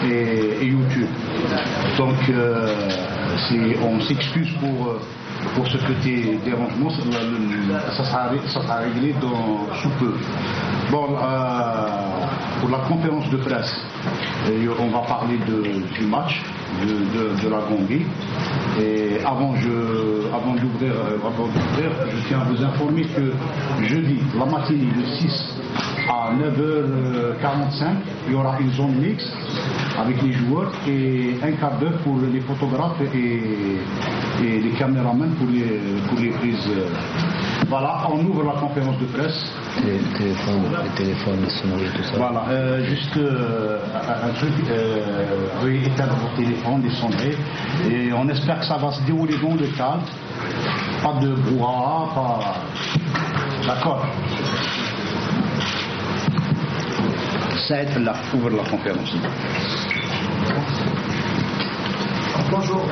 et YouTube. Donc on s'excuse pour ce petit dérangement, ça sera réglé sous peu. Bon, pour la conférence de presse, on va parler du match de la Gambie. Et avant d'ouvrir, je tiens à vous informer que jeudi, la matinée de 6 à 9h45, il y aura une zone mixte avec les joueurs et un quart d'heure pour les photographes et les caméramans pour les prises. Voilà, on ouvre la conférence de presse. Les téléphones, les sonneries, tout ça. Voilà, juste un truc, veuillez éteindre vos téléphones, les sonneries, et on espère que ça va se dérouler dans le calme, pas de brouhaha, pas... D'accord. Saïd Fallah ouvre la conférence. Bonjour,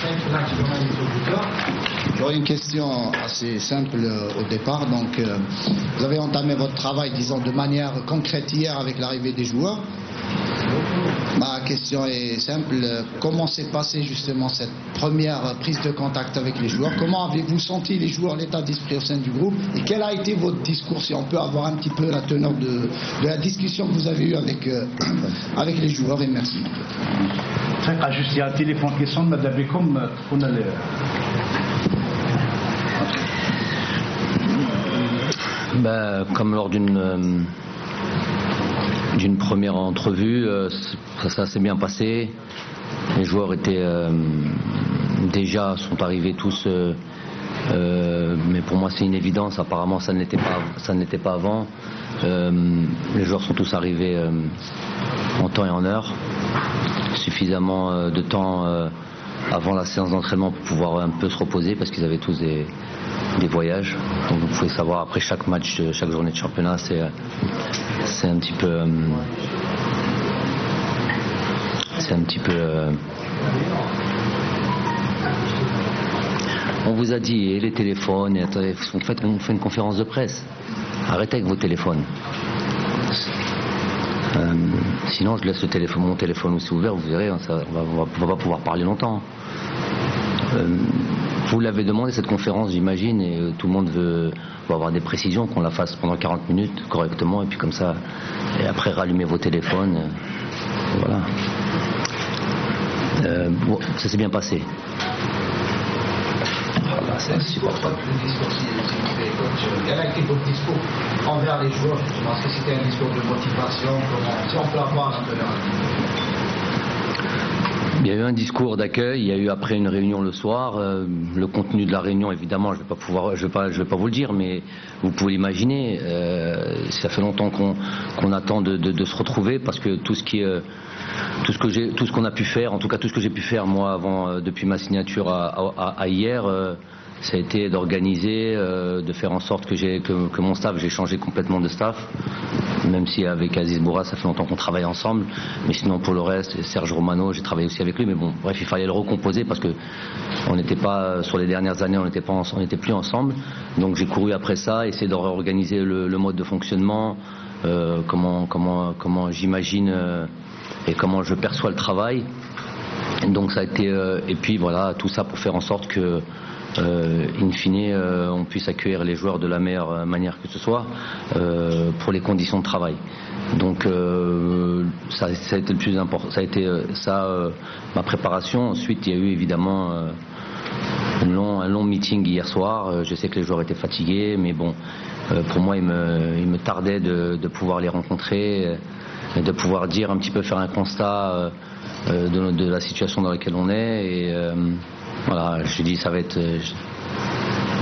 Saïd Fallah, journaliste auditeur. J'aurais une question assez simple au départ. Donc, vous avez entamé votre travail, disons, de manière concrète hier avec l'arrivée des joueurs. Ma question est simple. Comment s'est passée justement cette première prise de contact avec les joueurs? Comment avez-vous senti les joueurs, l'état d'esprit au sein du groupe? Et quel a été votre discours, si on peut avoir un petit peu la teneur de la discussion que vous avez eue avec les joueurs? Et merci. Juste, il y a un téléphone qui sonne, madame Bekom, on a les... Comme lors d'une première entrevue, ça s'est bien passé. Les joueurs étaient sont arrivés tous, mais pour moi c'est une évidence. Apparemment ça ne l'était pas avant. Les joueurs sont tous arrivés en temps et en heure, suffisamment de temps avant la séance d'entraînement pour pouvoir un peu se reposer parce qu'ils avaient tous des voyages. Donc vous pouvez savoir, après chaque match, chaque journée de championnat, c'est un petit peu on vous a dit, et les téléphones, et attendez, on fait une conférence de presse, arrêtez avec vos téléphones. Sinon je laisse mon téléphone aussi ouvert, vous verrez, on va pas pouvoir parler longtemps. Vous l'avez demandé cette conférence, j'imagine, et tout le monde veut avoir des précisions, qu'on la fasse pendant 40 minutes correctement, et puis comme ça, et après rallumer vos téléphones, voilà. Ça s'est bien passé. C'est insupportable le discours quel a été votre discours envers les joueurs justement? Est-ce que c'était un discours de motivation? Si on peut avoir un peu Il y a eu un discours d'accueil, il y a eu après une réunion le soir. Le contenu de la réunion, évidemment, je vais pas vous le dire, mais vous pouvez l'imaginer. Ça fait longtemps qu'on attend de se retrouver, parce que tout ce qu'on a pu faire, en tout cas tout ce que j'ai pu faire moi depuis ma signature à hier, ça a été d'organiser, de faire en sorte que mon staff, j'ai changé complètement de staff, même si avec Aziz Boura ça fait longtemps qu'on travaille ensemble, mais sinon pour le reste, Serge Romano, j'ai travaillé aussi avec lui, mais bon, bref, il fallait le recomposer parce que on n'était pas, sur les dernières années, on n'était plus ensemble, donc j'ai couru après ça, essayer de réorganiser le mode de fonctionnement, comment j'imagine et comment je perçois le travail. Donc ça a été, et puis voilà, tout ça pour faire en sorte que in fine, on puisse accueillir les joueurs de la meilleure manière que ce soit, pour les conditions de travail. Donc ça a été le plus important, ça a été ma préparation. Ensuite il y a eu évidemment un long meeting hier soir. Je sais que les joueurs étaient fatigués, mais bon, pour moi il me tardait de pouvoir les rencontrer, et de pouvoir dire un petit peu, faire un constat de la situation dans laquelle on est, et voilà, je dis, ça va être.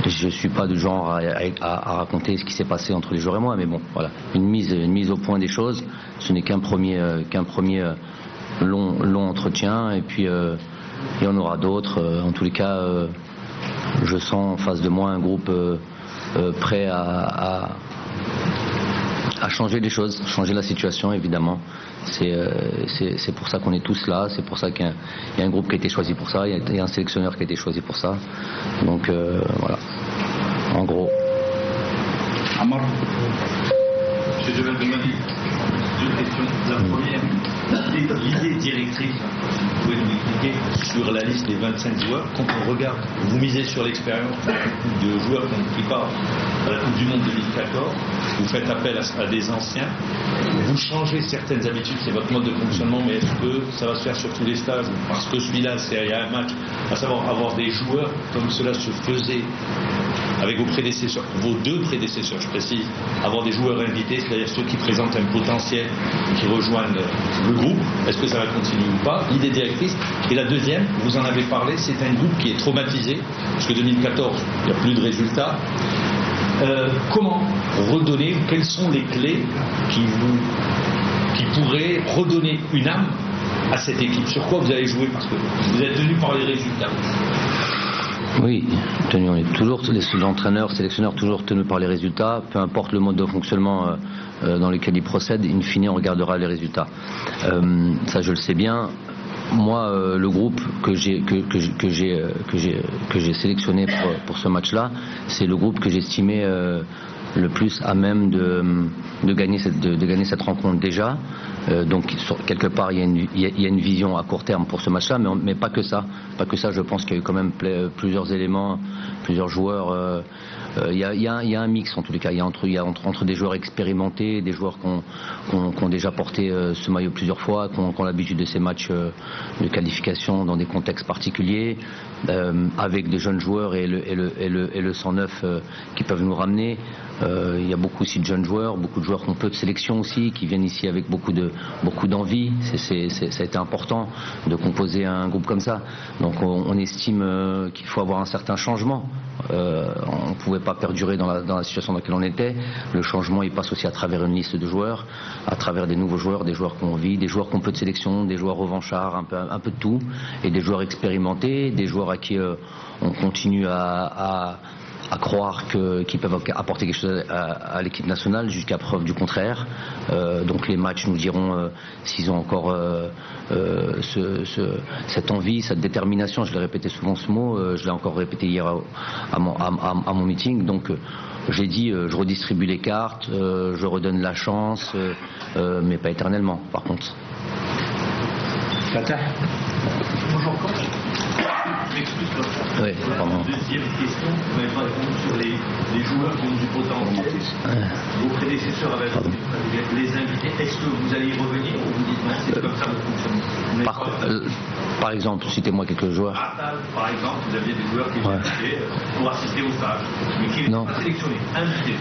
Je suis pas du genre à raconter ce qui s'est passé entre les joueurs et moi, mais bon, voilà, une mise au point des choses. Ce n'est qu'un premier long entretien, et puis il y en aura d'autres. En tous les cas, je sens en face de moi un groupe prêt à changer les choses, changer la situation, évidemment. C'est pour ça qu'on est tous là, c'est pour ça qu'il y a un groupe qui a été choisi pour ça, il y a un sélectionneur qui a été choisi pour ça. Donc voilà, en gros. Amar, Monsieur Joël Belmadi, deux questions. La première, l'idée directrices, si vous pouvez nous expliquer, sur la liste des 25 joueurs, quand on regarde, vous misez sur l'expérience de joueurs qui ont pris part à la Coupe du Monde 2014, vous faites appel à des anciens, vous changez certaines habitudes, c'est votre mode de fonctionnement, mais est-ce que ça va se faire sur tous les stages, parce que celui-là, il y a un match, à savoir avoir des joueurs comme cela se faisait avec vos prédécesseurs, vos deux prédécesseurs, je précise, avoir des joueurs invités, c'est-à-dire ceux qui présentent un potentiel, qui rejoignent le groupe, est-ce que ça va continuer ou pas, l'idée directrice. Et la deuxième, vous en avez parlé, c'est un groupe qui est traumatisé, parce que 2014, il n'y a plus de résultats. Comment redonner, quelles sont les clés qui pourraient redonner une âme à cette équipe? Sur quoi vous allez jouer? Parce que vous êtes tenu par les résultats. Oui, on est toujours, les entraîneurs, sélectionneurs, toujours tenus par les résultats, peu importe le mode de fonctionnement dans lequel ils procèdent, in fine on regardera les résultats. Ça je le sais bien. Moi, le groupe que j'ai sélectionné pour ce match-là, c'est le groupe que j'estimais le plus à même de gagner cette rencontre déjà. Donc quelque part il y a une vision à court terme pour ce match-là, mais pas que ça. Pas que ça. Je pense qu'il y a eu quand même plusieurs éléments, plusieurs joueurs. Il y a un mix en tous les cas. Il y a entre des joueurs expérimentés, des joueurs qui ont déjà porté ce maillot plusieurs fois, qui ont l'habitude de ces matchs de qualification dans des contextes particuliers, avec des jeunes joueurs et le 109 qui peuvent nous ramener. Il y a beaucoup aussi de jeunes joueurs, beaucoup de joueurs qui ont peu de sélection aussi, qui viennent ici avec beaucoup d'envie. Ça a été important de composer un groupe comme ça. Donc on estime qu'il faut avoir un certain changement. On ne pouvait pas perdurer dans la situation dans laquelle on était. Le changement il passe aussi à travers une liste de joueurs, à travers des nouveaux joueurs, des joueurs qui ont envie, des joueurs qui ont peu de sélection, des joueurs revanchards, un peu de tout, et des joueurs expérimentés, des joueurs à qui on continue à croire qu'ils peuvent apporter quelque chose à l'équipe nationale jusqu'à preuve du contraire. Donc les matchs nous diront s'ils ont encore cette envie, cette détermination. Je l'ai répété souvent ce mot, je l'ai encore répété hier à mon meeting. Donc j'ai dit je redistribue les cartes, je redonne la chance, mais pas éternellement par contre. Fatah. Bonjour coach. Oui, pardon. Deuxième question, vous n'avez pas répondu sur les joueurs qui ont du potentiel. Vos prédécesseurs avaient les invités. Est-ce que vous allez y revenir ou vous dites non, c'est comme ça que vous fonctionnez? Par exemple, citez-moi quelques joueurs. Atal, par exemple, vous aviez des joueurs qui étaient invités pour assister au stage, mais qui n'étaient pas sélectionnés. Invités.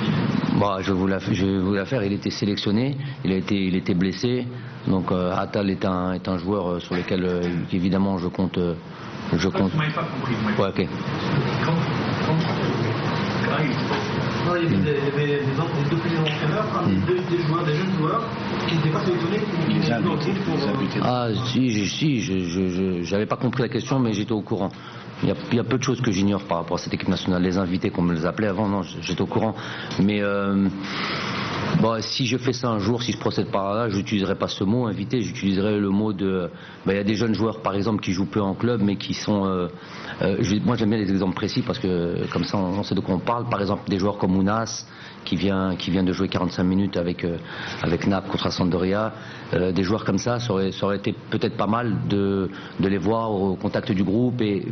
Bah, je vais vous la faire. Il était sélectionné, il était blessé. Donc Atal est un joueur sur lequel évidemment je compte. Vous m'avez pas compris. Ouais, ok. Non, il y avait des deux présidents entraîneurs, des jeunes joueurs qui n'étaient pas sélectionnés ou qui n'étaient pas au groupe. Ah si, j'avais pas compris la question, mais j'étais au courant. Il y a peu de choses que j'ignore par rapport à cette équipe nationale. Les invités, comme on les appelait avant, non, j'étais au courant. Mais bon, si je fais ça un jour, si je procède par là, je n'utiliserai pas ce mot invité, j'utiliserai le mot de... il y a des jeunes joueurs par exemple qui jouent peu en club mais qui sont... moi j'aime bien les exemples précis parce que comme ça on sait de quoi on parle. Par exemple des joueurs comme Ounas qui vient de jouer 45 minutes avec Naples contre la Sampdoria. Des joueurs comme ça aurait été peut-être pas mal de les voir au contact du groupe et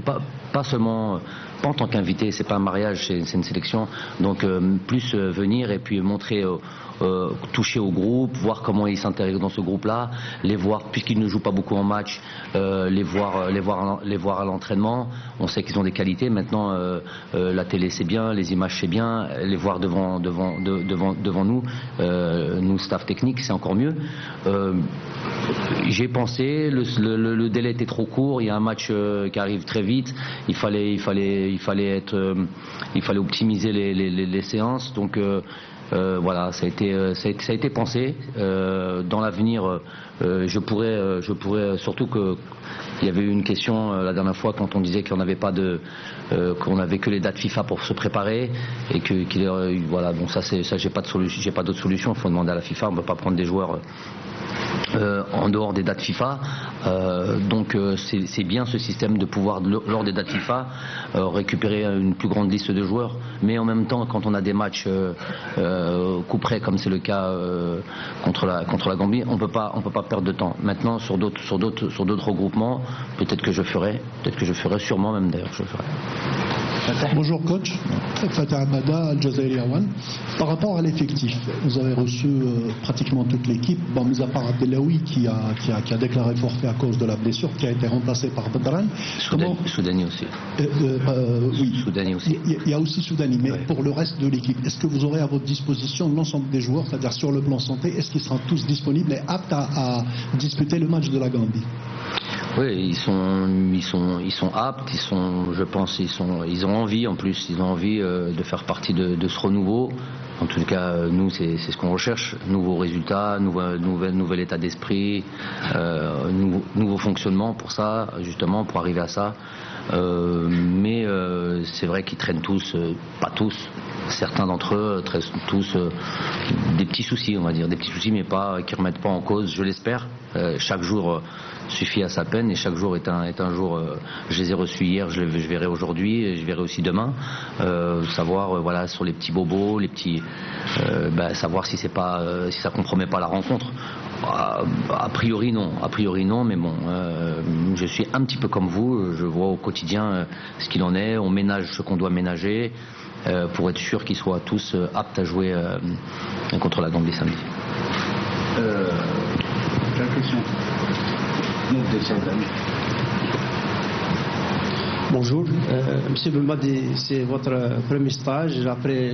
pas seulement... Pas en tant qu'invité, c'est pas un mariage, c'est une sélection. Donc plus venir et puis montrer, toucher au groupe, voir comment ils s'intègrent dans ce groupe-là, les voir puisqu'ils ne jouent pas beaucoup en match, les voir à l'entraînement. On sait qu'ils ont des qualités. Maintenant, la télé c'est bien, les images c'est bien, les voir devant nous, nous staff technique, c'est encore mieux. J'ai pensé, le délai était trop court. Il y a un match qui arrive très vite. Il fallait optimiser les séances. Donc voilà, ça a été pensé. Dans l'avenir, je pourrais surtout que il y avait eu une question la dernière fois quand on disait qu'on n'avait pas qu'on avait que les dates FIFA pour se préparer et voilà. Donc ça j'ai pas d'autre solution. Il faut demander à la FIFA. On ne peut pas prendre des joueurs en dehors des dates FIFA. Donc c'est bien ce système de pouvoir lors des dates FIFA récupérer une plus grande liste de joueurs, mais en même temps quand on a des matchs coup près comme c'est le cas contre la Gambie, on peut pas perdre de temps. Maintenant sur d'autres regroupements, peut-être que je ferai, sûrement même d'ailleurs je le ferai. Bonjour coach, Fatah Amada, Al Jazairi Awan. Par rapport à l'effectif, vous avez reçu pratiquement toute l'équipe, bon, mis à part Abdelawi qui a déclaré forfait à cause de la blessure, qui a été remplacé par Badran. Soudani aussi. Oui, Soudani aussi. Il y a aussi Soudani, mais pour le reste de l'équipe, est-ce que vous aurez à votre disposition l'ensemble des joueurs, c'est-à-dire sur le plan santé, est-ce qu'ils seront tous disponibles et aptes à disputer le match de la Gambie? Oui, ils sont aptes, je pense, ils ont envie en plus, ils ont envie de faire partie de ce renouveau. En tout cas, nous, c'est ce qu'on recherche, nouveaux résultats, nouvel état d'esprit, nouveau fonctionnement pour ça, justement, pour arriver à ça. Mais c'est vrai qu'ils traînent tous, pas tous, certains d'entre eux traînent tous des petits soucis, on va dire, des petits soucis, mais qui ne remettent pas en cause, je l'espère. Chaque jour suffit à sa peine et chaque jour est un jour. Je les ai reçus hier, je verrai aujourd'hui, et je verrai aussi demain. Savoir voilà sur les petits bobos, les petits, savoir si ça compromet pas la rencontre. A priori non, mais bon, je suis un petit peu comme vous, je vois au quotidien ce qu'il en est, on ménage ce qu'on doit ménager pour être sûr qu'ils soient tous aptes à jouer contre la Gambie samedi. La question. Bonjour, Monsieur Belmadi, c'est votre premier stage après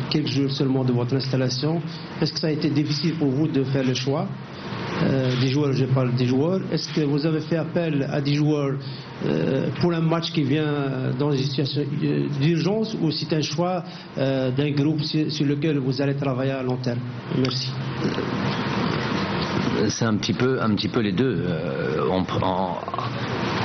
quelques jours seulement de votre installation. Est-ce que ça a été difficile pour vous de faire le choix des joueurs? Je parle des joueurs. Est-ce que vous avez fait appel à des joueurs pour un match qui vient dans une situation d'urgence ou c'est un choix d'un groupe sur lequel vous allez travailler à long terme? Merci. C'est un petit peu les deux. En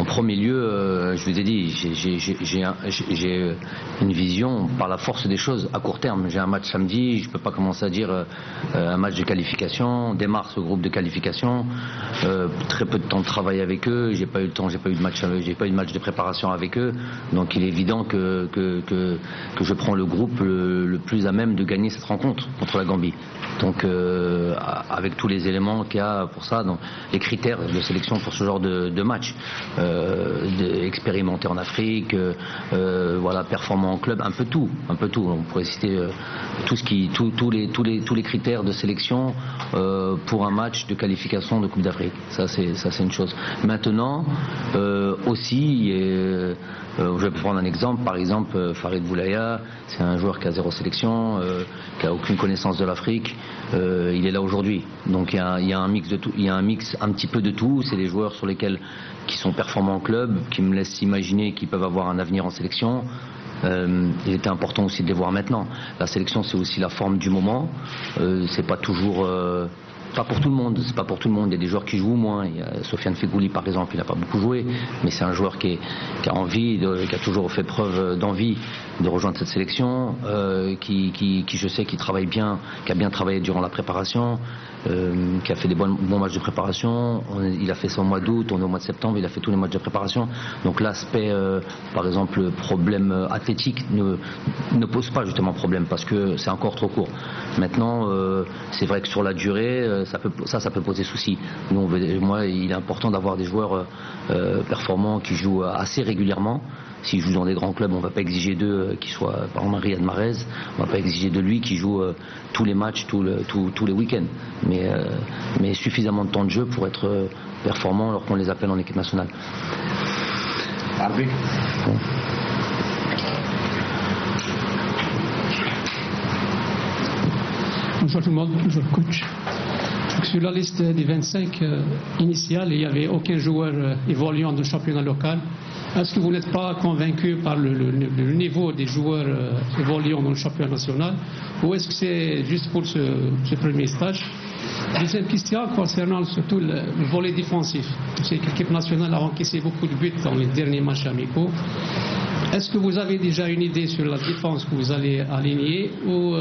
premier lieu, je vous ai dit, j'ai une vision par la force des choses à court terme. J'ai un match samedi, je ne peux pas commencer à dire un match de qualification. On démarre ce groupe de qualification. Très peu de temps de travail avec eux. J'ai pas eu de match de préparation avec eux. Donc il est évident que je prends le groupe le plus à même de gagner cette rencontre contre la Gambie. Donc avec tous les éléments qu'il y a pour ça, donc, les critères de sélection pour ce genre de match, expérimenté en Afrique, voilà, performant en club, un peu tout. On pourrait citer tous les critères de sélection pour un match de qualification de Coupe d'Afrique. Ça c'est une chose. Maintenant aussi. Je vais prendre un exemple, par exemple Farid Boulaya, c'est un joueur qui a 0 sélection, qui a aucune connaissance de l'Afrique, il est là aujourd'hui. Donc il y a un mix de tout, il y a un mix un petit peu de tout. C'est des joueurs qui sont performants en club, qui me laissent imaginer qu'ils peuvent avoir un avenir en sélection. Il était important aussi de les voir maintenant. La sélection, c'est aussi la forme du moment. C'est pas toujours. Pas pour tout le monde, c'est pas pour tout le monde. Il y a des joueurs qui jouent moins. Il y a Sofiane Fegouli par exemple, il n'a pas beaucoup joué, mais c'est un joueur qui a envie, qui a toujours fait preuve d'envie de rejoindre cette sélection, qui je sais qui travaille bien, qui a bien travaillé durant la préparation, qui a fait des bons matchs de préparation. Il a fait ça au mois d'août, on est au mois de septembre, il a fait tous les matchs de préparation. Donc l'aspect, par exemple, problème athlétique ne pose pas justement problème parce que c'est encore trop court. Maintenant, c'est vrai que sur la durée, ça peut poser souci. Moi, il est important d'avoir des joueurs performants qui jouent assez régulièrement. S'ils jouent dans des grands clubs, on ne va pas exiger d'eux qu'ils soient, par exemple, Riyad Mahrez, on ne va pas exiger de lui qu'il joue tous les matchs, tous les week-ends. Mais suffisamment de temps de jeu pour être performant lorsqu'on les appelle en équipe nationale. Harvey. Bon. Bonjour tout le monde, bonjour coach. Sur la liste des 25 initiales, il n'y avait aucun joueur évoluant de championnat local. Est-ce que vous n'êtes pas convaincu par le niveau des joueurs évoluant dans le championnat national ou est-ce que c'est juste pour ce premier stage? Deuxième question concernant surtout le volet défensif. Je sais que l'équipe nationale a encaissé beaucoup de buts dans les derniers matchs amicaux. Est-ce que vous avez déjà une idée sur la défense que vous allez aligner ou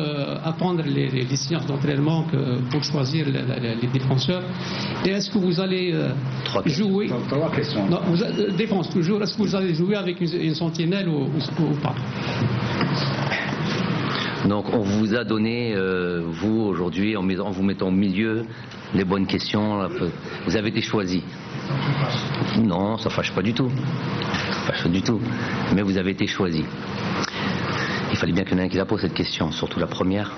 attendre les séances d'entraînement pour choisir les défenseurs? Et est-ce que vous allez jouer... Trois questions. Non, défense toujours. Est-ce que vous allez jouer avec une sentinelle ou pas? Donc on vous a donné, vous aujourd'hui, en vous mettant au milieu, les bonnes questions. Vous avez été choisi. Non, ça fâche pas du tout. Ça fâche pas du tout. Mais vous avez été choisi. Il fallait bien qu'il y en ait un qui la pose cette question, surtout la première.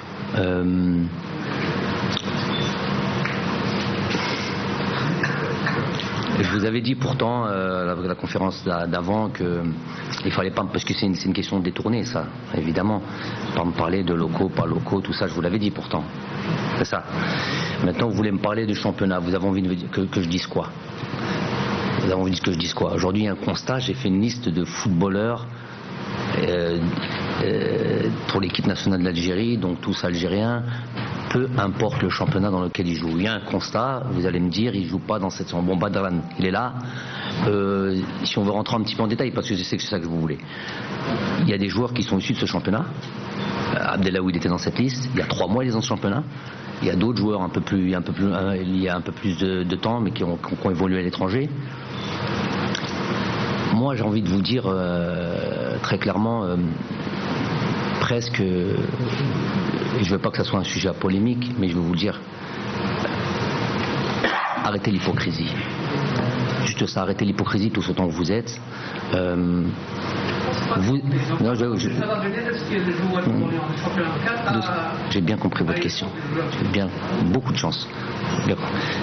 Je vous avais dit pourtant, la conférence d'avant, qu'il fallait pas, parce que c'est une question détournée, ça, évidemment, pas me parler de locaux, pas locaux, tout ça, je vous l'avais dit pourtant. C'est ça. Maintenant, vous voulez me parler du championnat, vous avez envie que je dise quoi? Vous avez envie que je dise quoi? Aujourd'hui, il y a un constat, j'ai fait une liste de footballeurs pour l'équipe nationale d'Algérie, donc tous algériens, peu importe le championnat dans lequel ils jouent. Il y a un constat, vous allez me dire, ils ne jouent pas dans cette saison. Bon, Badran, il est là. Si on veut rentrer un petit peu en détail, parce que je sais que c'est ça que vous voulez. Il y a des joueurs qui sont issus de ce championnat. Abdelaoui était dans cette liste. Il y a 3 mois, il est dans ce championnat. Il y a d'autres joueurs il y a un peu plus de temps, mais qui ont évolué à l'étranger. Moi, j'ai envie de vous dire très clairement, presque, et je ne veux pas que ça soit un sujet à polémique, mais je vais vous le dire, arrêtez l'hypocrisie. Juste ça, arrêtez l'hypocrisie tous autant que vous êtes. J'ai bien compris votre question. J'ai bien beaucoup de chance.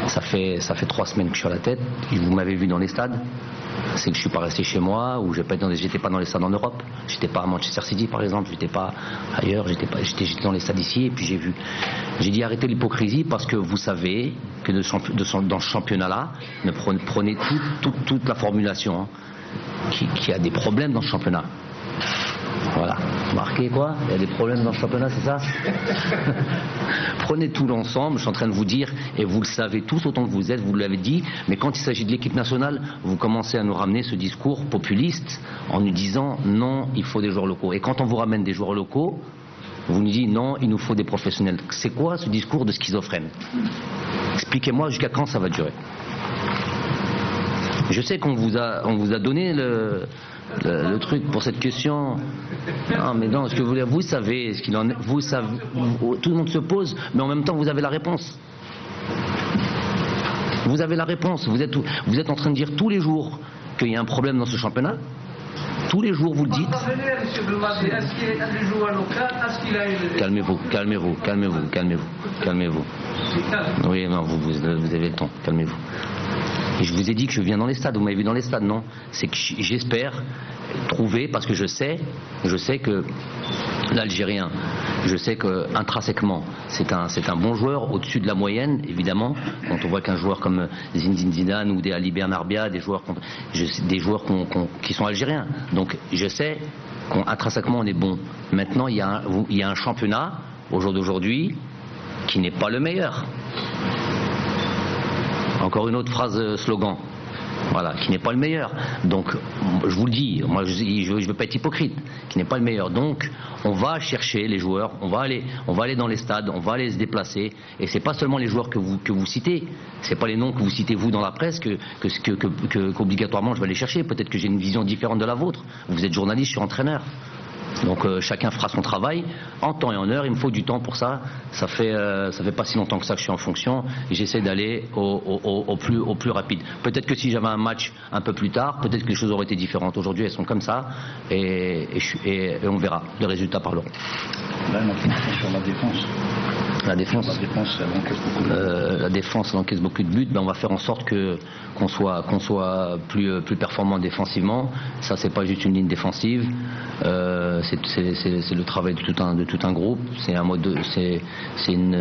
Ça fait 3 semaines que je suis à la tête. Vous m'avez vu dans les stades. C'est que je suis pas resté chez moi, ou j'étais pas dans les stades en Europe. J'étais pas à Manchester City par exemple. J'étais pas ailleurs. J'étais dans les stades ici. Et puis j'ai dit arrêtez l'hypocrisie parce que vous savez que dans ce championnat-là, prenez toute la formulation. Qui a des problèmes dans ce championnat. Voilà. Marquez quoi? Il y a des problèmes dans ce championnat, c'est ça? Prenez tout l'ensemble, je suis en train de vous dire, et vous le savez tous autant que vous êtes, vous l'avez dit, mais quand il s'agit de l'équipe nationale, vous commencez à nous ramener ce discours populiste en nous disant non, il faut des joueurs locaux. Et quand on vous ramène des joueurs locaux, vous nous dites non, il nous faut des professionnels. C'est quoi ce discours de schizophrène? Expliquez-moi jusqu'à quand ça va durer. Je sais qu'on vous a donné le truc pour cette question. Non, mais non, ce que vous savez ce qu'il en est. Vous savez, tout le monde se pose, mais en même temps, vous avez la réponse. Vous avez la réponse. Vous êtes en train de dire tous les jours qu'il y a un problème dans ce championnat. Tous les jours, vous le dites. Calmez-vous. Oui, non, vous avez le temps. Calmez-vous. Et je vous ai dit que je viens dans les stades, vous m'avez vu dans les stades, non? C'est que j'espère trouver, parce que je sais que l'Algérien, je sais qu'intrinsèquement, c'est un bon joueur, au-dessus de la moyenne, évidemment, quand on voit qu'un joueur comme Zinedine Zidane ou des Ali Bernarbia, des joueurs qui sont algériens. Donc je sais qu'intrinsèquement on est bon. Maintenant, il y a un championnat, au jour d'aujourd'hui, qui n'est pas le meilleur. Encore une autre phrase slogan, voilà, qui n'est pas le meilleur. Donc, je vous le dis, moi je ne veux pas être hypocrite, qui n'est pas le meilleur. Donc, on va chercher les joueurs, on va aller dans les stades, on va aller se déplacer. Et c'est pas seulement les joueurs que vous citez, c'est pas les noms que vous citez vous dans la presse qu'obligatoirement je vais aller chercher. Peut-être que j'ai une vision différente de la vôtre. Vous êtes journaliste, je suis entraîneur. Donc chacun fera son travail en temps et en heure. Il me faut du temps pour ça. Ça fait pas si longtemps que ça que je suis en fonction. Et j'essaie d'aller au plus rapide. Peut-être que si j'avais un match un peu plus tard, peut-être que les choses auraient été différentes. Aujourd'hui, elles sont comme ça, et on verra. Les résultats parleront. Là, on a sur la défense. La défense, elle encaisse beaucoup de buts. Ben, on va faire en sorte qu'on soit plus performant défensivement. Ça, c'est pas juste une ligne défensive. C'est le travail de tout un groupe. C'est une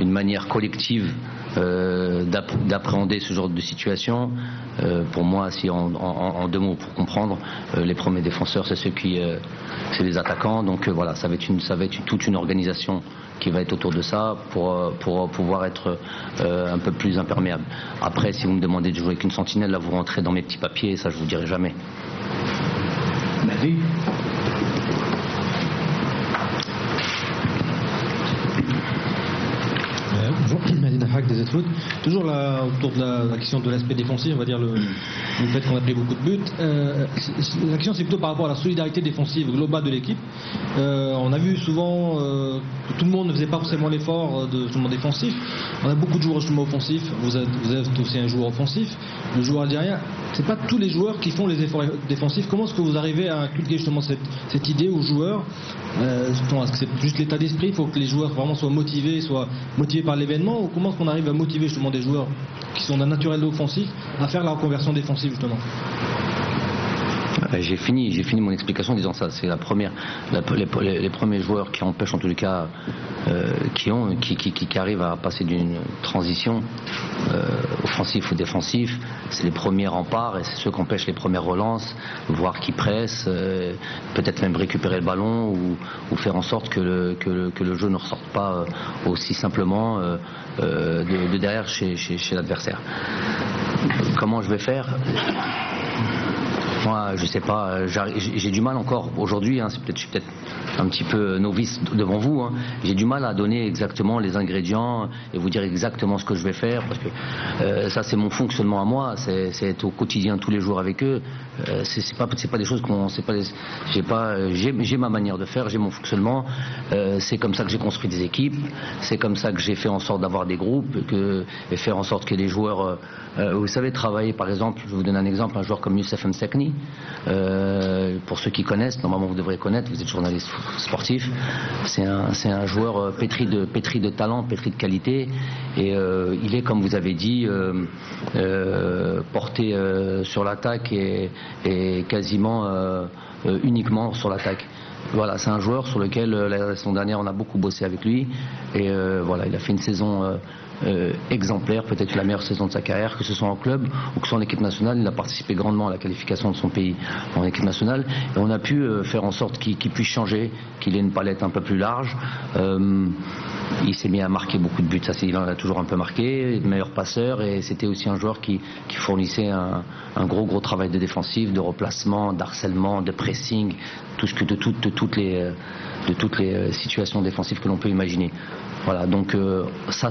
manière collective d'appréhender ce genre de situation. Pour moi, si en 2 mots pour comprendre, les premiers défenseurs, c'est c'est les attaquants. Donc voilà, ça va être toute une organisation qui va être autour de ça pour pouvoir être un peu plus imperméable. Après, si vous me demandez de jouer avec une sentinelle, là vous rentrez dans mes petits papiers, ça je vous dirai jamais. Merci. Bonjour, Mehdi Nafak des AZ Foot. Toujours là, autour de la question de l'aspect défensif, on va dire le fait qu'on a pris beaucoup de buts. La question c'est plutôt par rapport à la solidarité défensive globale de l'équipe. On a vu souvent que tout le monde ne faisait pas forcément l'effort de justement défensif. On a beaucoup de joueurs justement offensifs. Vous êtes aussi un joueur offensif. Le joueur algérien, c'est pas tous les joueurs qui font les efforts défensifs. Comment est-ce que vous arrivez à inculquer justement cette idée aux joueurs? Est-ce que c'est juste l'état d'esprit? Il faut que les joueurs vraiment soient motivés par l'événement, ou comment est-ce qu'on arrive à motiver justement des joueurs qui sont d'un naturel offensif à faire la reconversion défensive justement? J'ai fini mon explication en disant ça. C'est les premiers joueurs qui empêchent en tous les cas, qui arrivent à passer d'une transition offensif ou défensif. C'est les premiers remparts et c'est ceux qui empêchent les premières relances, voire qui pressent, peut-être même récupérer le ballon ou faire en sorte que le jeu ne ressorte pas aussi simplement de derrière chez l'adversaire. Comment je vais faire? Moi, je sais pas, j'ai du mal encore aujourd'hui, je suis peut-être un petit peu novice devant vous, j'ai du mal à donner exactement les ingrédients et vous dire exactement ce que je vais faire, parce que ça c'est mon fonctionnement à moi, c'est être au quotidien tous les jours avec eux, c'est pas des choses j'ai ma manière de faire, j'ai mon fonctionnement, c'est comme ça que j'ai construit des équipes, c'est comme ça que j'ai fait en sorte d'avoir des groupes et faire en sorte que les joueurs, vous savez, travailler par exemple, je vais vous donner un exemple, un joueur comme Youssef Msekni, pour ceux qui connaissent, normalement vous devrez connaître, vous êtes journaliste sportif, c'est un joueur pétri de talent, pétri de qualité, et il est, comme vous avez dit, porté sur l'attaque et quasiment uniquement sur l'attaque. Voilà, c'est un joueur sur lequel la saison dernière on a beaucoup bossé avec lui, et voilà, il a fait une saison exemplaire, peut-être la meilleure saison de sa carrière, que ce soit en club ou que ce soit en équipe nationale. Il a participé grandement à la qualification de son pays en équipe nationale, et on a pu faire en sorte qu'il puisse changer, qu'il ait une palette un peu plus large. Il s'est mis à marquer beaucoup de buts, ça il en a toujours un peu marqué, meilleur passeur, et c'était aussi un joueur qui fournissait un gros travail de défensif, de replacement, d'harcèlement, de pressing, de toutes les situations défensives que l'on peut imaginer. Voilà, donc ça,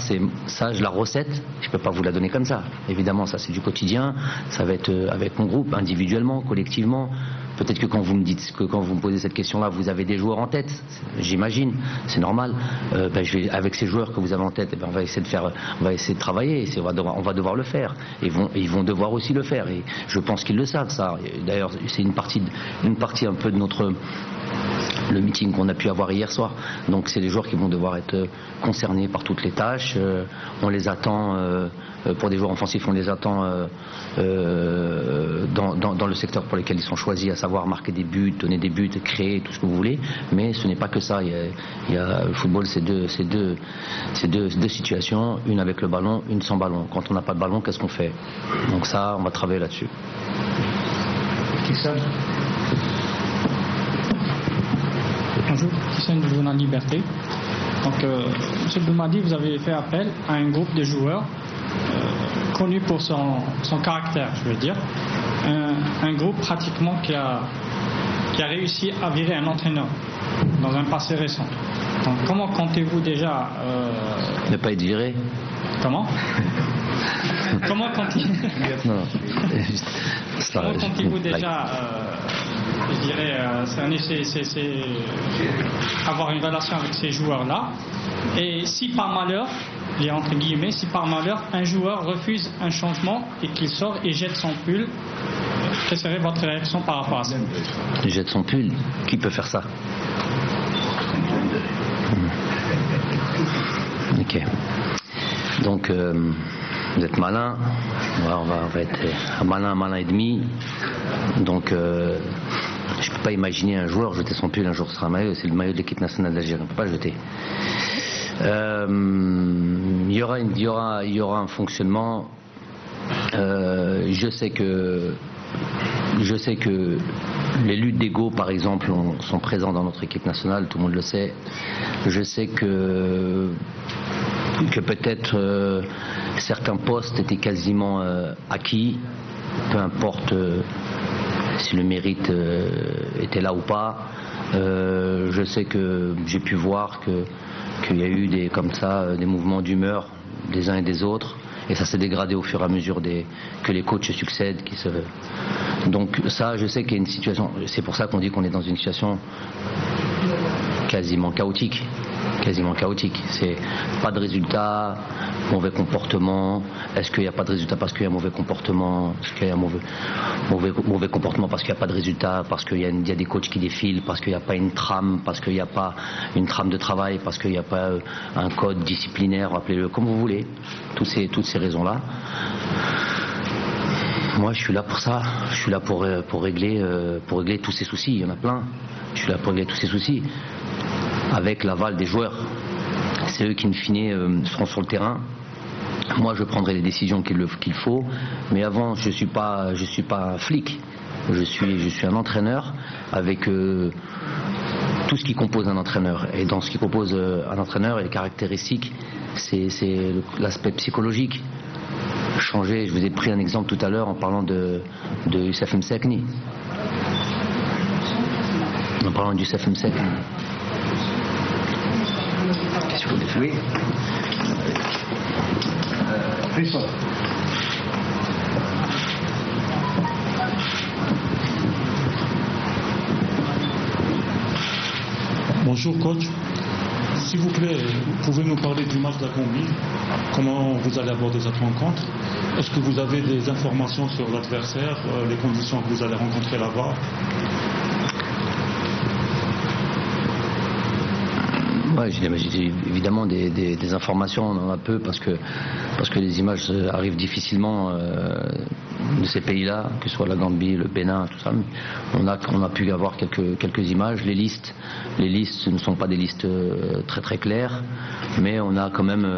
la recette, je ne peux pas vous la donner comme ça. Évidemment, ça c'est du quotidien, ça va être avec mon groupe, individuellement, collectivement. Peut-être que quand vous me posez cette question-là, vous avez des joueurs en tête, j'imagine, c'est normal. Avec ces joueurs que vous avez en tête, on va essayer de travailler, on va devoir le faire. Ils vont devoir aussi le faire, et je pense qu'ils le savent, ça. D'ailleurs, c'est une partie un peu de le meeting qu'on a pu avoir hier soir. Donc c'est les joueurs qui vont devoir être concernés par toutes les tâches. On les attend, pour des joueurs offensifs, on les attend dans le secteur pour lequel ils sont choisis, à savoir marquer des buts, donner des buts, créer, tout ce que vous voulez. Mais ce n'est pas que ça. Le football, c'est deux situations, une avec le ballon, une sans ballon. Quand on n'a pas de ballon, qu'est-ce qu'on fait? Donc ça, on va travailler là-dessus. Bonjour, Hussein du journal Liberté. Donc, M. Belmadi, vous avez fait appel à un groupe de joueurs connu pour son caractère, je veux dire. Un groupe pratiquement qui a réussi à virer un entraîneur dans un passé récent. Donc, comment comptez-vous déjà ne pas être viré? Comment comptez-vous déjà je dirais, avoir une relation avec ces joueurs-là, et si par malheur, entre guillemets, si par malheur un joueur refuse un changement et qu'il sort et jette son pull, quelle serait votre réaction par rapport à ça? Il jette son pull? Qui peut faire ça? Ok. Donc vous êtes malin, on va être un malin et demi. Donc je ne peux pas imaginer un joueur jeter son pull un jour sur un maillot. C'est le maillot de l'équipe nationale d'Algérie, on ne peut pas le jeter. Il y aura un fonctionnement. Je sais que les luttes d'ego, par exemple, sont présentes dans notre équipe nationale, tout le monde le sait. Je sais que peut-être certains postes étaient quasiment acquis, peu importe si le mérite était là ou pas. Je sais que j'ai pu voir qu'il y a eu des mouvements d'humeur des uns et des autres. Et ça s'est dégradé au fur et à mesure que les coachs succèdent. Donc ça, je sais qu'il y a une situation, c'est pour ça qu'on dit qu'on est dans une situation quasiment chaotique. C'est pas de résultat, mauvais comportement. Est-ce qu'il n'y a pas de résultat parce qu'il y a un mauvais comportement? Est-ce qu'il y a un mauvais comportement parce qu'il n'y a pas de résultat, parce qu'il y a des coachs qui défilent, parce qu'il n'y a pas une trame, parce qu'il n'y a pas une trame de travail, parce qu'il n'y a pas un code disciplinaire, appelez-le comme vous voulez, toutes ces raisons-là. Moi, je suis là pour ça. Je suis là pour régler tous ces soucis. Il y en a plein. Je suis là pour régler tous ces soucis avec l'aval des joueurs. C'est eux qui, in fine, seront sur le terrain. Moi, je prendrai les décisions qu'il faut. Mais avant, je suis pas un flic. Je suis un entraîneur avec tout ce qui compose un entraîneur. Et dans ce qui compose un entraîneur et les caractéristiques, c'est l'aspect psychologique. Changer. Je vous ai pris un exemple tout à l'heure en parlant de Youssef Msekni. En parlant de Youssef Msekni. Qu'est-ce que vous voulez faire? Fais ça. Bonjour coach. S'il vous plaît, pouvez nous parler du match de la Gambie? Comment vous allez aborder cette rencontre? Est-ce que vous avez des informations sur l'adversaire, les conditions que vous allez rencontrer là-bas? Ouais, j'ai évidemment des informations, on en a peu parce que les images arrivent difficilement de ces pays-là, que ce soit la Gambie, le Bénin, tout ça. On a pu avoir quelques images. Les listes ne sont pas des listes très très claires, mais on a quand même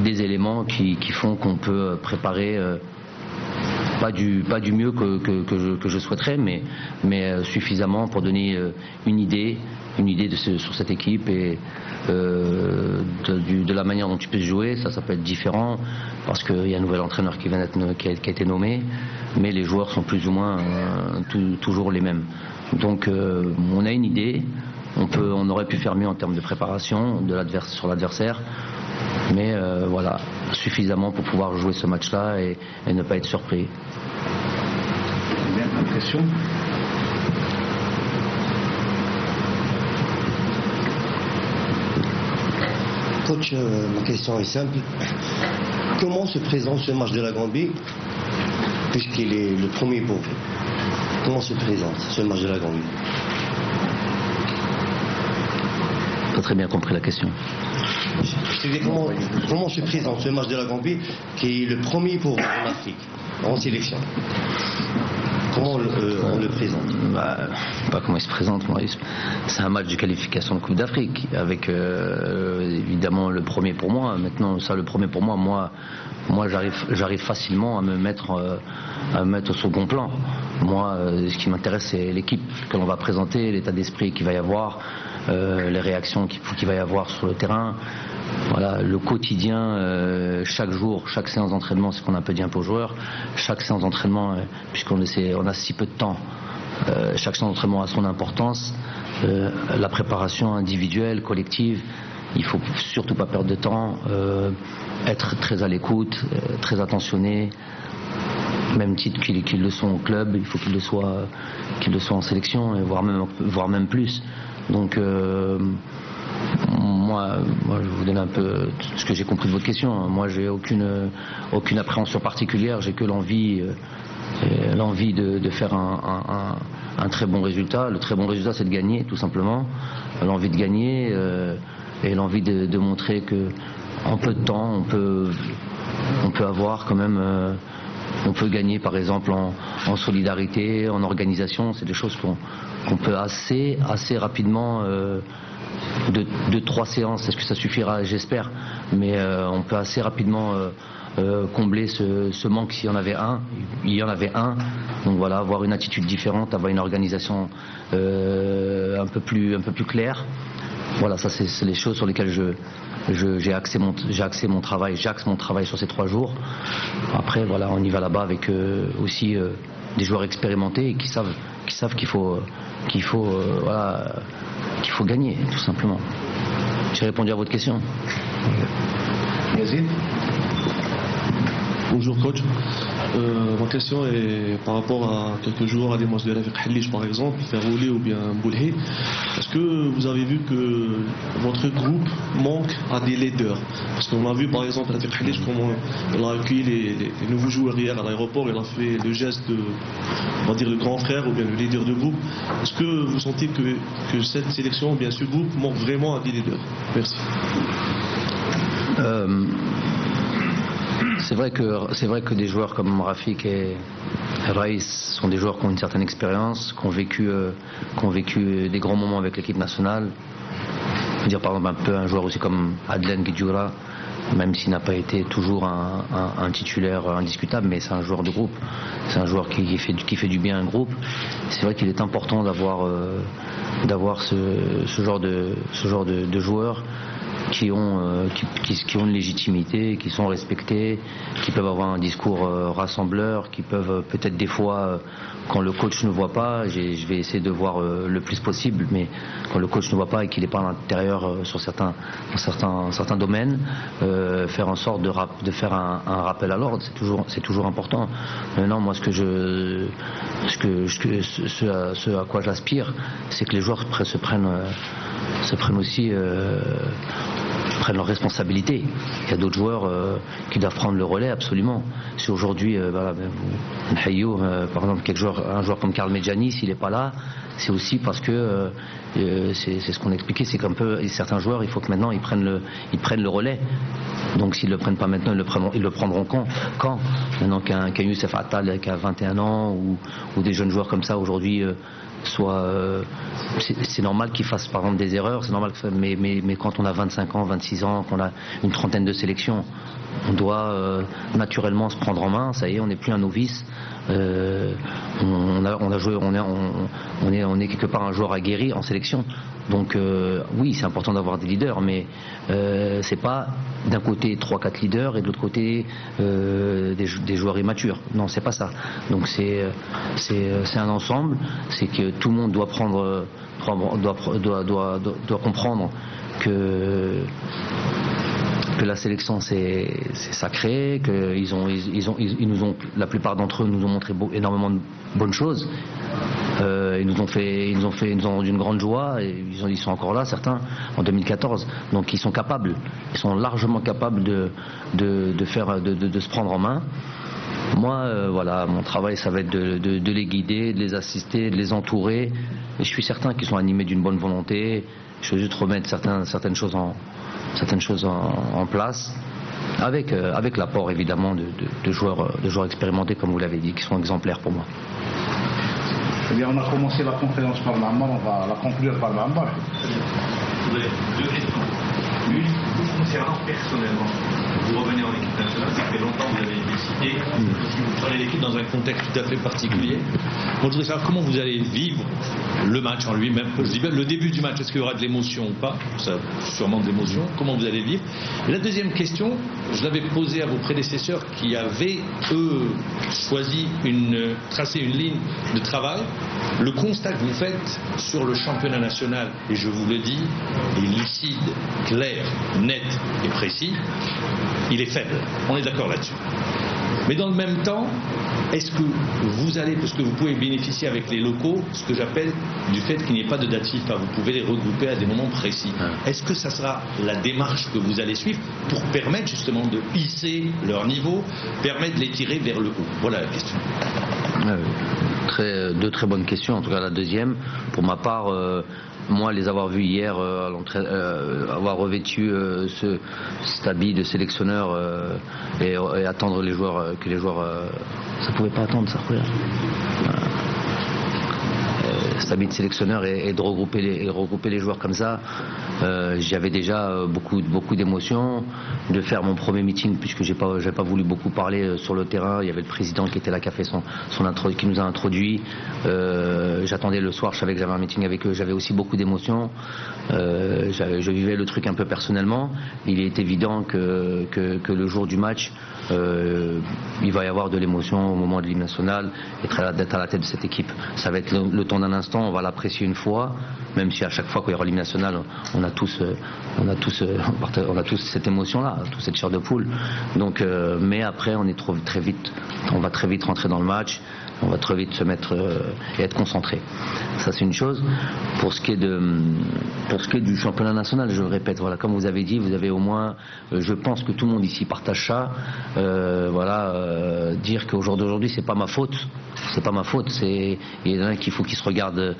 des éléments qui font qu'on peut préparer. Pas du mieux que je souhaiterais, mais suffisamment pour donner une idée sur cette équipe et de la manière dont tu peux jouer. Ça peut être différent parce qu'il y a un nouvel entraîneur qui a été nommé, mais les joueurs sont plus ou moins toujours les mêmes. Donc on a une idée. On aurait pu faire mieux en termes de préparation sur l'adversaire. Mais voilà, suffisamment pour pouvoir jouer ce match-là et ne pas être surpris. Bien, une question? Coach, ma question est simple. Comment se présente ce match de la Gambie, puisqu'il est le premier pour vous? Comment se présente ce match de la Gambie? Pas très bien compris la question. Comment se présente ce match de la Gambie qui est le premier pour vous en Afrique, en sélection? Comment on le présente? Pas comment il se présente, Maurice. C'est un match de qualification de Coupe d'Afrique avec évidemment le premier pour moi. Maintenant, ça, le premier pour moi, j'arrive facilement à me mettre au second plan. Moi, ce qui m'intéresse, c'est l'équipe que l'on va présenter, l'état d'esprit qu'il va y avoir, les réactions qu'il va y avoir sur le terrain. Voilà, le quotidien, chaque jour, chaque séance d'entraînement, c'est ce qu'on a un peu dit un peu aux joueurs. Chaque séance d'entraînement, puisqu'on a si peu de temps, chaque séance d'entraînement a son importance. La préparation individuelle, collective, il faut surtout pas perdre de temps, être très à l'écoute, très attentionné. Même titre qu'ils le sont au club, il faut qu'ils le soient en sélection, et voire même plus. Donc moi, je vais vous donner un peu ce que j'ai compris de votre question. Moi, j'ai aucune appréhension particulière. J'ai que l'envie de faire un très bon résultat. Le très bon résultat, c'est de gagner, tout simplement. L'envie de gagner et l'envie de montrer que en peu de temps, on peut avoir quand même. On peut gagner, par exemple, en solidarité, en organisation. C'est des choses qu'on peut assez rapidement. De 3 séances, est-ce que ça suffira? J'espère, mais on peut assez rapidement combler ce manque s'il y en avait un. Il y en avait un, donc voilà, avoir une attitude différente, avoir une organisation un peu plus claire. Voilà, ça c'est les choses sur lesquelles j'ai axé mon travail sur ces 3 jours. Après voilà, on y va là-bas avec aussi des joueurs expérimentés et qui savent qu'il faut gagner, tout simplement. J'ai répondu à votre question. Yazid. Bonjour coach. Ma question est par rapport à quelques joueurs à l'image de Rafiq Halij par exemple, Ferrouli ou bien Boulhi. Est-ce que vous avez vu que votre groupe manque à des leaders? Parce qu'on a vu par exemple Rafiq Halij comment il a accueilli les nouveaux joueurs hier à l'aéroport, il a fait le geste de, on va dire, le grand frère ou bien le leader de groupe. Est-ce que vous sentez que cette sélection ou bien ce groupe manque vraiment à des leaders? Merci. C'est vrai que des joueurs comme Rafiq et Raïs sont des joueurs qui ont une certaine expérience, qui ont vécu des grands moments avec l'équipe nationale. Je veux dire par exemple un joueur aussi comme Adlen Guidjoura, même s'il n'a pas été toujours un titulaire indiscutable, mais c'est un joueur de groupe, c'est un joueur qui fait du bien à un groupe. C'est vrai qu'il est important d'avoir ce genre de joueurs qui ont une légitimité, qui sont respectés, qui peuvent avoir un discours rassembleur, qui peuvent peut-être des fois, quand le coach ne voit pas, je vais essayer de voir le plus possible, mais quand le coach ne voit pas et qu'il n'est pas à l'intérieur dans certains domaines, faire en sorte de faire un rappel à l'ordre, c'est toujours important. Maintenant, moi, ce à quoi j'aspire, c'est que les joueurs se prennent aussi prennent leurs responsabilités. Il y a d'autres joueurs qui doivent prendre le relais absolument. Si aujourd'hui, par exemple, un joueur comme Karl Medjani, s'il n'est pas là, c'est aussi parce que c'est ce qu'on expliquait, c'est qu'un peu certains joueurs, il faut que maintenant ils prennent le relais. Donc s'ils ne le prennent pas maintenant, ils le prendront quand maintenant qu'un Youssef Attal qui a 21 ans ou des jeunes joueurs comme ça aujourd'hui c'est normal qu'ils fassent par exemple des erreurs, c'est normal mais quand on a 25 ans, 26 ans, qu'on a une trentaine de sélections, on doit naturellement se prendre en main. Ça y est, on n'est plus un novice. On a joué, on est quelque part un joueur aguerri en sélection. Donc oui, c'est important d'avoir des leaders, mais c'est pas d'un côté 3-4 leaders et de l'autre côté des joueurs immatures. Non, c'est pas ça. Donc c'est un ensemble. C'est que tout le monde doit doit comprendre que la sélection c'est sacré, que ils nous ont, la plupart d'entre eux nous ont montré énormément de bonnes choses. Ils nous ont rendu une grande joie et ils sont encore là, certains, en 2014. Donc ils sont largement capables de se prendre en main. Moi, voilà, mon travail, ça va être de les guider, de les assister, de les entourer. Et je suis certain qu'ils sont animés d'une bonne volonté. Je veux juste remettre certaines choses en place, avec l'apport évidemment de joueurs expérimentés, comme vous l'avez dit, qui sont exemplaires pour moi. Eh bien, on a commencé la conférence par Ma'mar, on va la conclure par Ma'mar. Deux questions. Une, vous concernant personnellement, vous revenez en équipe nationale, ça fait longtemps que vous avez été cité, si vous prenez l'équipe dans un contexte tout à fait particulier. Donc je voudrais savoir comment vous allez vivre le match en lui-même. Je dis bien le début du match, est-ce qu'il y aura de l'émotion ou pas? Ça, sûrement de l'émotion. Comment vous allez vivre? Et la deuxième question, je l'avais posée à vos prédécesseurs qui avaient, eux, tracé une ligne de travail. Le constat que vous faites sur le championnat national, et je vous le dis, est lucide, clair, net et précis, il est faible. On est d'accord là-dessus. Mais dans le même temps, est-ce que vous allez, parce que vous pouvez bénéficier avec les locaux, ce que j'appelle du fait qu'il n'y ait pas de date FIFA, vous pouvez les regrouper à des moments précis. Est-ce que ça sera la démarche que vous allez suivre pour permettre justement de hisser leur niveau, permettre de les tirer vers le haut? Voilà la question. Deux très bonnes questions, en tout cas la deuxième. Pour ma part, moi, les avoir vus hier, avoir revêtu cet habit de sélectionneur et attendre que les joueurs, ça pouvait pas attendre ça. Cet habit de sélectionneur et de regrouper les joueurs comme ça, j'avais déjà beaucoup d'émotions. De faire mon premier meeting, puisque j'ai pas voulu beaucoup parler sur le terrain. Il y avait le président qui était là, qui a fait qui nous a introduit. J'attendais le soir, je savais que j'avais un meeting avec eux. J'avais aussi beaucoup d'émotions. Je vivais le truc un peu personnellement. Il est évident que le jour du match, il va y avoir de l'émotion au moment de l'hymne national, d'être à la tête de cette équipe. Ça va être le temps d'un instant, on va l'apprécier une fois, même si à chaque fois qu'il y aura l'hymne national, on a tous cette émotion-là, toute cette chair de poule. Donc, mais après, on va très vite rentrer dans le match. On va très vite se mettre et être concentré. Ça, c'est une chose. Pour ce qui est du championnat national, je le répète, voilà, comme vous avez dit, vous avez au moins, je pense que tout le monde ici partage ça. Dire qu'au jour d'aujourd'hui, c'est pas ma faute. C'est pas ma faute. Il y en a qu'il faut qu'ils se regardent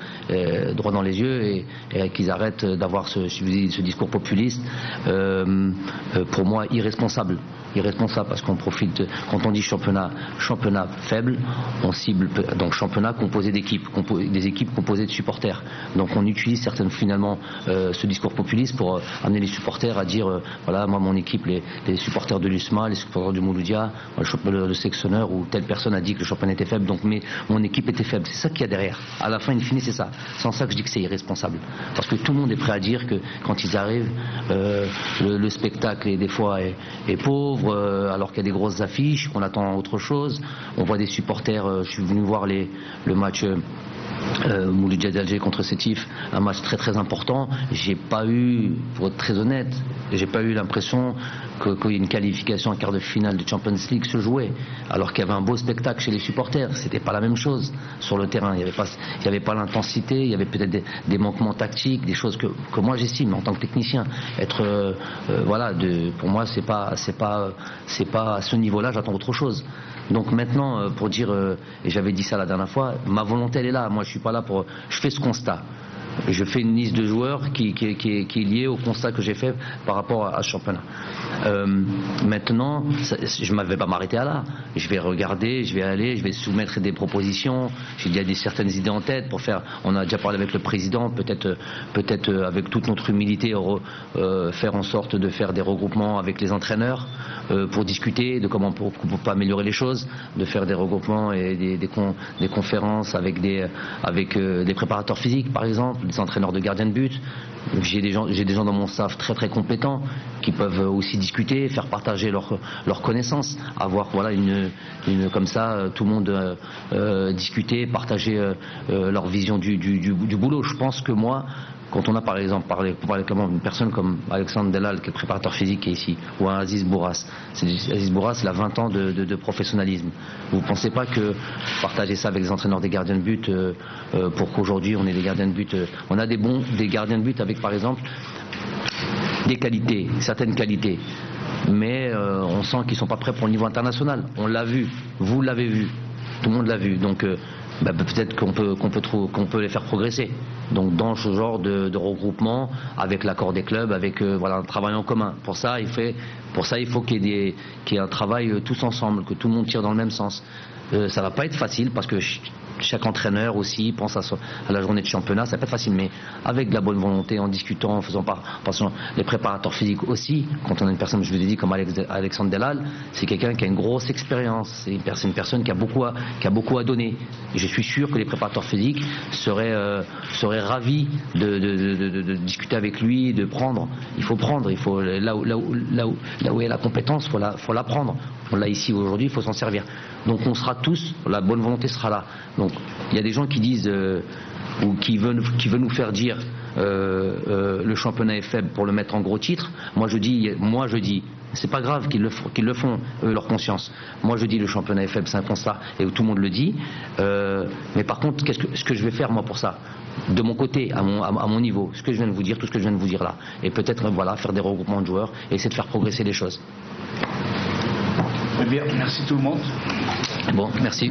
droit dans les yeux et qu'ils arrêtent d'avoir ce discours populiste. Pour moi, irresponsable parce qu'on profite, quand on dit championnat faible, on cible donc championnat composé d'équipes, des équipes composées de supporters. Donc on utilise finalement ce discours populiste pour amener les supporters à dire voilà, moi mon équipe, les supporters de l'USMA, les supporters du Mouloudia, le sélectionneur ou telle personne a dit que le championnat était faible, donc mon équipe était faible. C'est ça qu'il y a derrière. À la fin, in fine, c'est ça. C'est en ça que je dis que c'est irresponsable. Parce que tout le monde est prêt à dire que quand ils arrivent, le spectacle des fois est pauvre, alors qu'il y a des grosses affiches, qu'on attend autre chose. On voit des supporters, je suis venu voir le match Mouloudia d'Alger contre Sétif, un match très très important. J'ai pas eu, pour être très honnête, j'ai pas eu l'impression qu'il y ait une qualification en quart de finale de Champions League se jouait, alors qu'il y avait un beau spectacle chez les supporters. C'était pas la même chose sur le terrain. Il y avait pas l'intensité, il y avait peut-être des manquements tactiques, des choses que moi j'estime en tant que technicien être pour moi c'est pas à ce niveau-là, j'attends autre chose. Donc maintenant, pour dire, et j'avais dit ça la dernière fois, ma volonté elle est là. Moi je suis pas là je fais ce constat. Je fais une liste de joueurs qui est liée au constat que j'ai fait par rapport à ce championnat. Maintenant, je ne vais pas m'arrêter à là. Je vais regarder, je vais soumettre des propositions. J'ai déjà certaines idées en tête pour faire. On a déjà parlé avec le président, peut-être avec toute notre humilité, faire en sorte de faire des regroupements avec les entraîneurs pour discuter de comment pour améliorer les choses, de faire des regroupements et des conférences avec des préparateurs physiques, par exemple, des entraîneurs de gardiens de but. J'ai des gens dans mon staff très très compétents qui peuvent aussi discuter, faire partager leurs connaissances, avoir comme ça tout le monde discuter, partager leur vision du boulot. Je pense que moi, quand on a par exemple parlé une personne comme Alexandre Delal, qui est le préparateur physique qui est ici, ou un Aziz Bourras. Aziz Bourras, il a 20 ans de professionnalisme. Vous ne pensez pas que partager ça avec les entraîneurs des gardiens de but, pour qu'aujourd'hui on ait des gardiens de but, on a des gardiens de but avec par exemple des qualités, certaines qualités, mais on sent qu'ils ne sont pas prêts pour le niveau international. On l'a vu, vous l'avez vu, tout le monde l'a vu. Donc peut-être qu'on peut les faire progresser. Donc dans ce genre de regroupement, avec l'accord des clubs, avec un travail en commun. Pour ça, il faut qu'il y ait un travail tous ensemble, que tout le monde tire dans le même sens. Ça va pas être facile parce que chaque entraîneur aussi pense à la journée de championnat, ça va pas être facile, mais avec de la bonne volonté, en discutant, en faisant les préparateurs physiques aussi. Quand on a une personne, je vous ai dit, comme Alexandre Delal, c'est quelqu'un qui a une grosse expérience, c'est une personne qui a beaucoup à donner. Et je suis sûr que les préparateurs physiques seraient ravis de discuter avec lui, de prendre. Il faut prendre, là où est la compétence, faut la prendre. On l'a ici aujourd'hui, il faut s'en servir. Donc on sera tous, la bonne volonté sera là. Donc il y a des gens qui disent ou qui veulent nous faire dire le championnat est faible pour le mettre en gros titre. Moi je dis c'est pas grave qu'ils le font, eux, leur conscience. Moi je dis le championnat est faible, c'est un constat et tout le monde le dit. Mais par contre, ce que je vais faire moi pour ça, de mon côté, à mon niveau, ce que je viens de vous dire, tout ce que je viens de vous dire là, et peut-être faire des regroupements de joueurs et essayer de faire progresser les choses. Eh bien, merci tout le monde. Bon, merci.